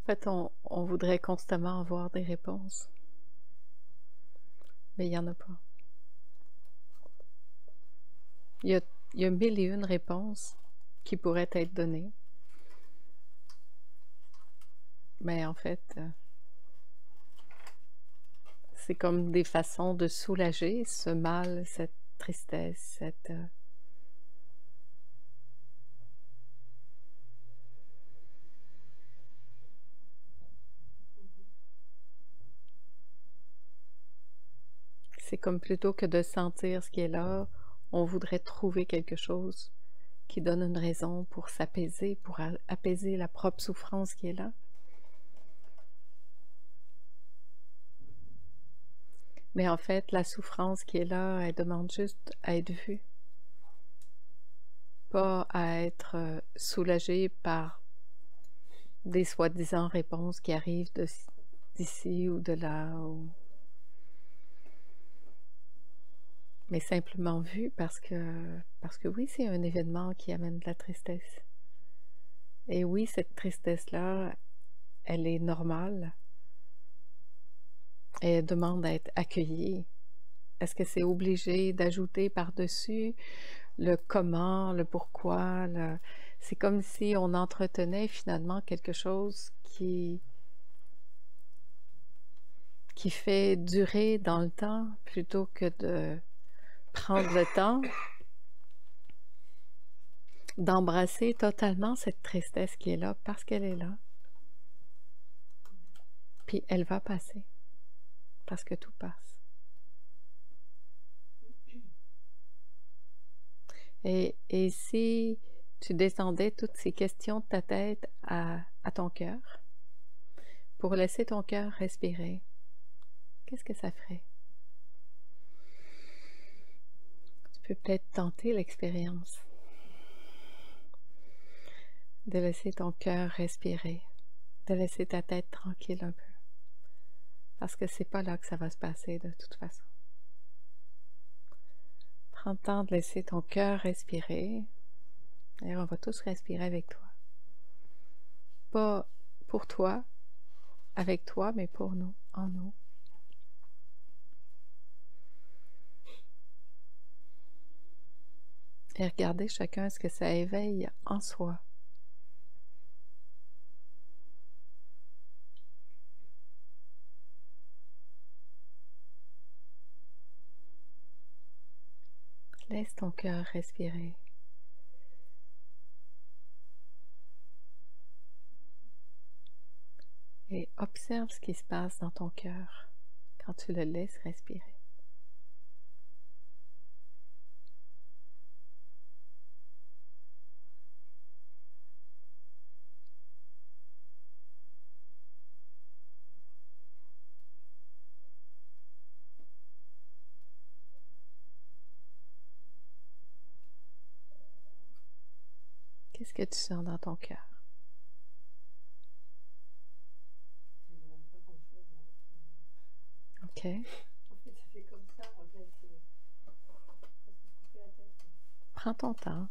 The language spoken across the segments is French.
En fait, on voudrait constamment avoir des réponses, mais il n'y en a pas. Il y a, il y a mille et une réponses qui pourraient être données, mais en fait, c'est comme des façons de soulager ce mal, cette tristesse, cette... C'est comme plutôt que de sentir ce qui est là, on voudrait trouver quelque chose qui donne une raison pour s'apaiser, pour apaiser la propre souffrance qui est là. Mais en fait, la souffrance qui est là, elle demande juste à être vue, pas à être soulagée par des soi-disant réponses qui arrivent d'ici ou de là. Mais simplement vue parce que oui, c'est un événement qui amène de la tristesse. Et oui, cette tristesse-là, elle est normale et elle demande à être accueillie. Est-ce que c'est obligé d'ajouter par-dessus le comment, le pourquoi? C'est comme si on entretenait finalement quelque chose qui fait durer dans le temps plutôt que de prendre le temps d'embrasser totalement cette tristesse qui est là parce qu'elle est là. Puis elle va passer parce que tout passe. Et si tu descendais toutes ces questions de ta tête à ton cœur, pour laisser ton cœur respirer, qu'est-ce que ça ferait? Tu peux peut-être tenter l'expérience de laisser ton cœur respirer, de laisser ta tête tranquille un peu. Parce que c'est pas là que ça va se passer de toute façon. Prends le temps de laisser ton cœur respirer. Et on va tous respirer avec toi. Pas pour toi, avec toi, mais pour nous, en nous. Et regardez chacun ce que ça éveille en soi. Laisse ton cœur respirer. Et observe ce qui se passe dans ton cœur quand tu le laisses respirer. Qu'est-ce que tu sens dans ton cœur? OK. Prends ton temps.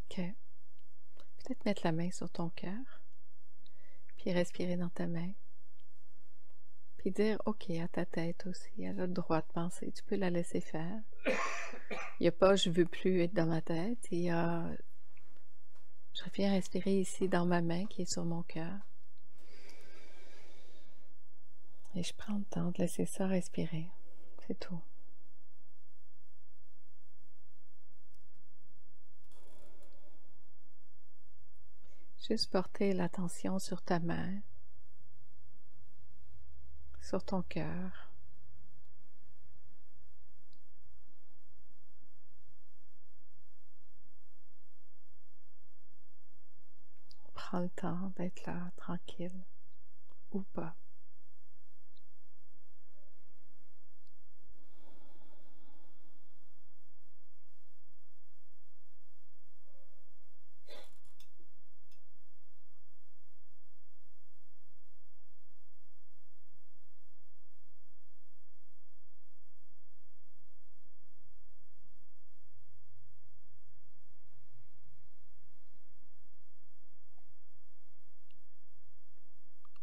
OK. Peut-être mettre la main sur ton cœur, puis respirer dans ta main. Puis dire OK à ta tête aussi. Elle a le droit de penser. Tu peux la laisser faire. Il n'y a pas je veux plus être dans ma tête. Il y a je viens respirer ici dans ma main qui est sur mon cœur. Et je prends le temps de laisser ça respirer. C'est tout. Juste porter l'attention sur ta main, sur ton cœur. Prends le temps d'être là, tranquille, ou pas.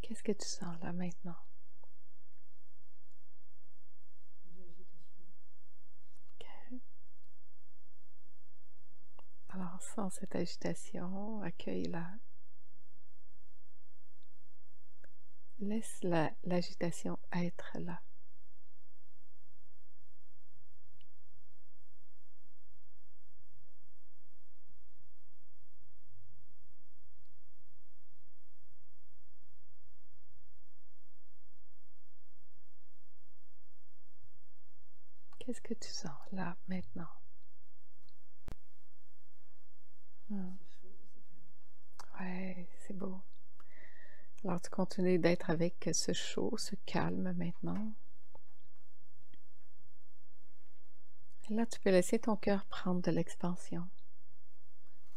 Qu'est-ce que tu sens là maintenant? Ok. Alors, sens cette agitation, accueille-la. Laisse l'agitation être là. Qu'est-ce que tu sens là maintenant? Ouais, c'est beau. Alors tu continues d'être avec ce chaud, ce calme maintenant. Et là, tu peux laisser ton cœur prendre de l'expansion.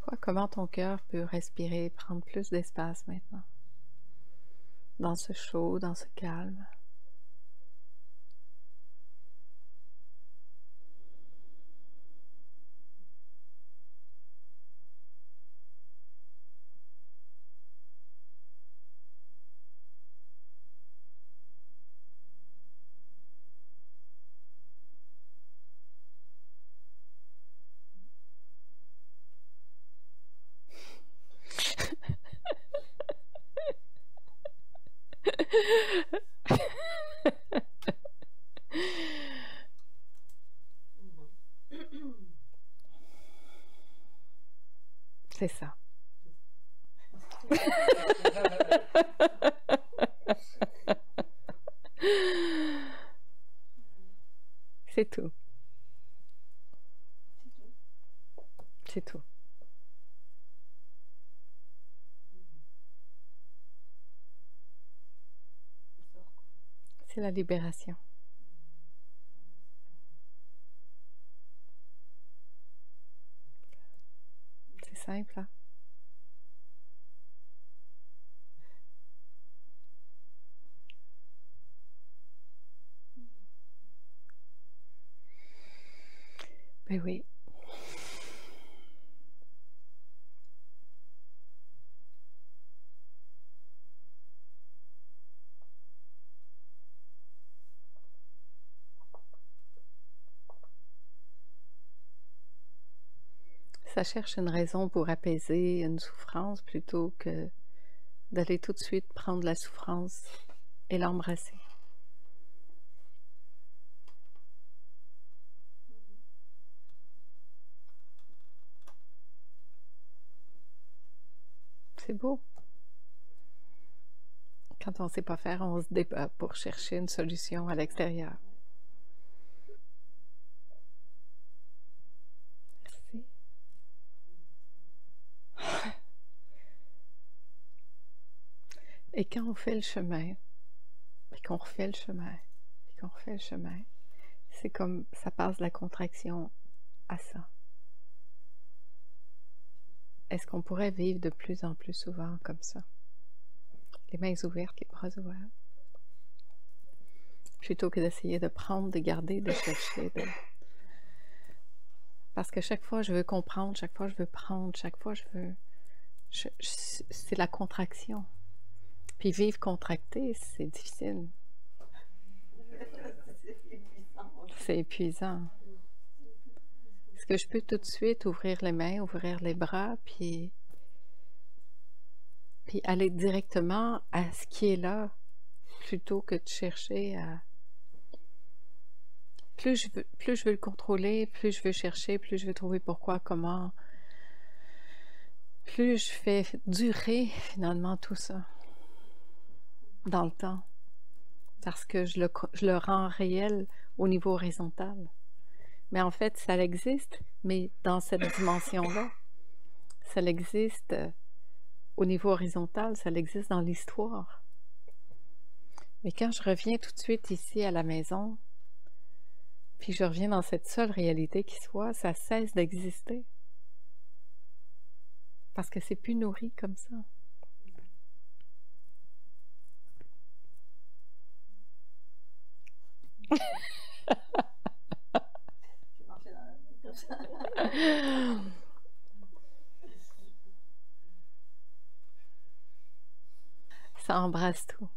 Vois comment ton cœur peut respirer, prendre plus d'espace maintenant. Dans ce chaud, dans ce calme. C'est ça. C'est tout. C'est tout. C'est la libération. C'est simple, hein? Ben oui. Ça cherche une raison pour apaiser une souffrance plutôt que d'aller tout de suite prendre la souffrance et l'embrasser. C'est beau. Quand on ne sait pas faire, on se débat pour chercher une solution à l'extérieur. Merci. Et quand on fait le chemin, et qu'on refait le chemin, et qu'on refait le chemin, c'est comme ça passe de la contraction à ça. Est-ce qu'on pourrait vivre de plus en plus souvent comme ça? Les mains ouvertes, les bras ouverts. Plutôt que d'essayer de prendre, de garder, de chercher. Parce que chaque fois, je veux comprendre, chaque fois, je veux prendre, chaque fois, je veux... c'est la contraction. Puis vivre contracté, c'est difficile. C'est épuisant. Est-ce que je peux tout de suite ouvrir les mains, ouvrir les bras, puis aller directement à ce qui est là, plutôt que de chercher à... Plus je veux le contrôler, plus je veux chercher, plus je veux trouver pourquoi, comment, plus je fais durer finalement tout ça dans le temps, parce que je le rends réel au niveau horizontal. Mais en fait, ça existe, mais dans cette dimension-là, ça existe au niveau horizontal, ça existe dans l'histoire. Mais quand je reviens tout de suite ici à la maison, puis je reviens dans cette seule réalité qui soit, ça cesse d'exister. Parce que c'est plus nourri comme ça. Ça embrasse tout.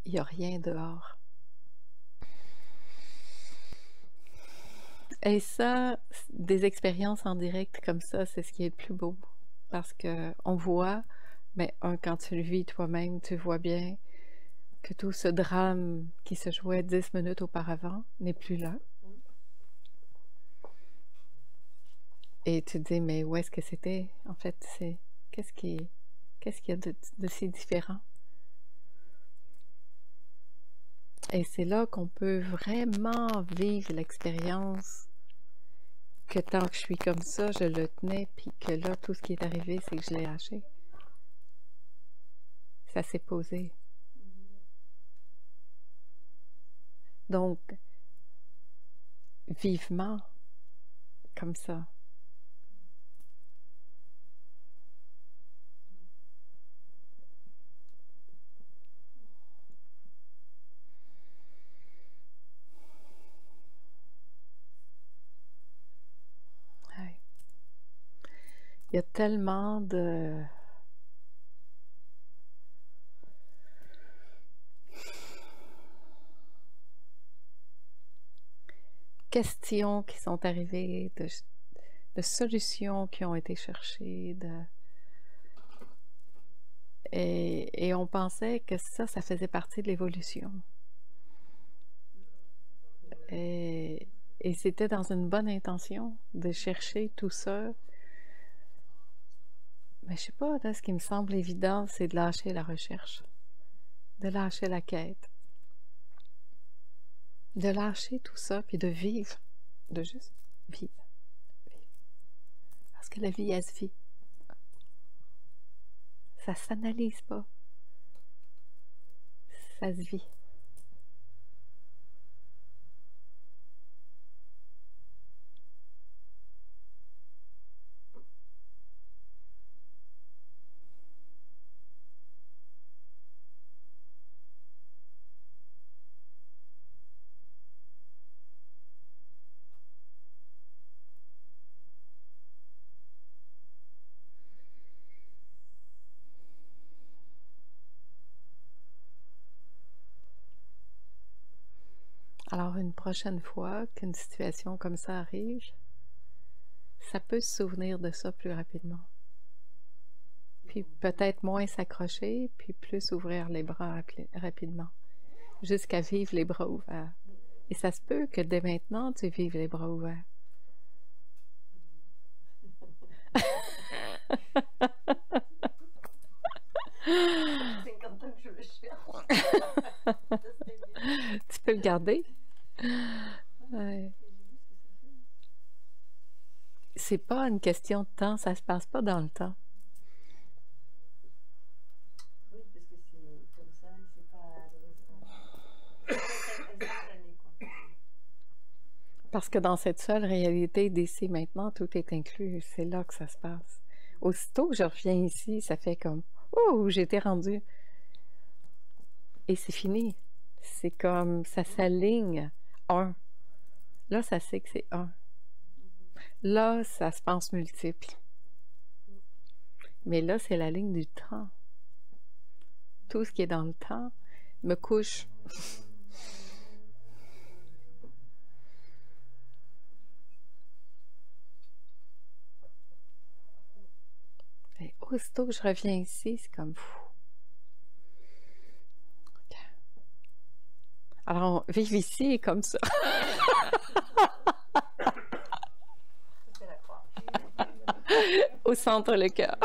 Il n'y a rien dehors. Et ça, des expériences en direct comme ça, c'est ce qui est le plus beau. Parce que on voit, mais quand tu le vis toi-même, tu vois bien que tout ce drame qui se jouait 10 minutes auparavant n'est plus là. Et tu te dis, mais où est-ce que c'était? En fait, c'est qu'est-ce qu'il y a de si différent? Et c'est là qu'on peut vraiment vivre l'expérience que tant que je suis comme ça, je le tenais, puis que là, tout ce qui est arrivé, c'est que je l'ai lâché. Ça s'est posé. Donc, vivement, comme ça. Ouais. Il y a tellement de... questions qui sont arrivées, de solutions qui ont été cherchées, et on pensait que ça faisait partie de l'évolution. Et c'était dans une bonne intention de chercher tout ça. Mais je sais pas, là, ce qui me semble évident, c'est de lâcher la recherche, de lâcher la quête, de lâcher tout ça, puis de vivre, de juste vivre. Parce que la vie, elle se vit. Ça s'analyse pas. Ça se vit. Alors, une prochaine fois qu'une situation comme ça arrive, ça peut se souvenir de ça plus rapidement. Puis peut-être moins s'accrocher, puis plus ouvrir les bras rapidement, jusqu'à vivre les bras ouverts. Et ça se peut que dès maintenant, tu vives les bras ouverts. Tu peux le garder. Ouais. C'est pas une question de temps, ça se passe pas dans le temps. Oui, parce que c'est comme ça, c'est pas instantané, quoi. Parce que dans cette seule réalité d'ici maintenant, tout est inclus. C'est là que ça se passe. Aussitôt que je reviens ici, ça fait comme « Oh, j'étais rendue! » Et c'est fini. C'est comme, ça s'aligne. Un. Là, ça sait que c'est un. Là, ça se pense multiple. Mais là, c'est la ligne du temps. Tout ce qui est dans le temps me couche. Et aussitôt que je reviens ici, c'est comme fou. Okay. Alors, vivre ici est comme ça. C'est la croix. Au centre, le cœur.